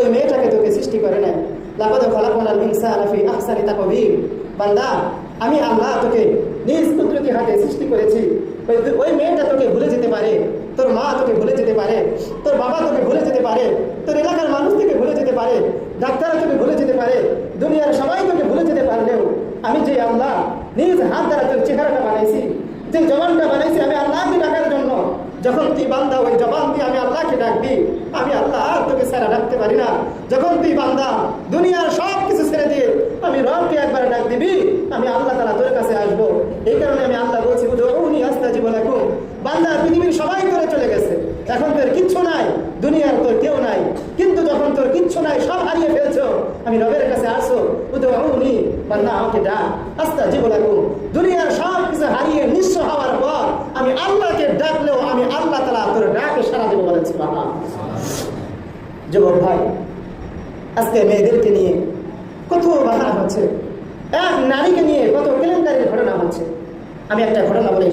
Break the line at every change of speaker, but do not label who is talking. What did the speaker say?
ওই মেয়েটাকে তোকে সৃষ্টি করে নাই। লাকাদ খালাকনাল ইনসানা ফি আহসানি তাকওয়িম। বান্দা, আমি আল্লাহ তোকে নিজ কুদরতি হাতে সৃষ্টি করেছি। ওই মেয়েটা তোকে ভুলে যেতে পারে, তোর মা তোকে ভুলে যেতে পারে, তোর বাবা তোকে ভুলে যেতে পারে, তোর এলাকার মানুষ তোকে ভুলে যেতে পারে, ডাক্তাররা তোকে ভুলে যেতে পারে, দুনিয়ার সবাই তোকে ভুলে যেতে পারলেও আমি যে আল্লাহ নিজ হাত দ্বারা তোর চেহারাটা বানাইছি, যে জবানটা বানাইছি আমি আল্লাহকে ডাকার জন্য, যখন তুই বান্দা ওই জবান দিয়ে আমি আল্লাহকে ডাকবি, আমি আল্লাহ আর তোকে ছাড়া ডাকতে পারি না। যখন তুই বান্দা দুনিয়ার সব কিছু ছেড়ে দিয়ে আমি রবকে একবার ডাক দিবি, আমি আল্লাহ তাআলা তোর কাছে আসবো। এই কারণে আমি আল্লাহ বলছি উদউনি আস্তাজিব লাকুম। বান্দা, পৃথিবীর সবাই করে চলে গেছে, এখন তোর কিচ্ছু নাই, দুনিয়ার তোর কেউ নাই, কিন্তু যখন তোর কিচ্ছু নাই, সব হারিয়ে ফেলছো, আমি রবের কাছে আসো, উদউনি, বান্দা আমাকে ডাক, আস্তাজিব লাকুম। দুনিয়ার সব কিছু হারিয়ে নিঃস্ব হওয়ার পর আমি আল্লাহকে ডাকলেও আমি আল্লাহ তাআলা তোর ডাকে সাড়া দেবো বলেছি। বাবা, যুবক ভাই, আজকে মেয়েদেরকে নিয়ে কত বাহানা হচ্ছে, এক নারীকে নিয়ে কত কেলেঙ্কারির ঘটনা হচ্ছে। আমি একটা ঘটনা বলি।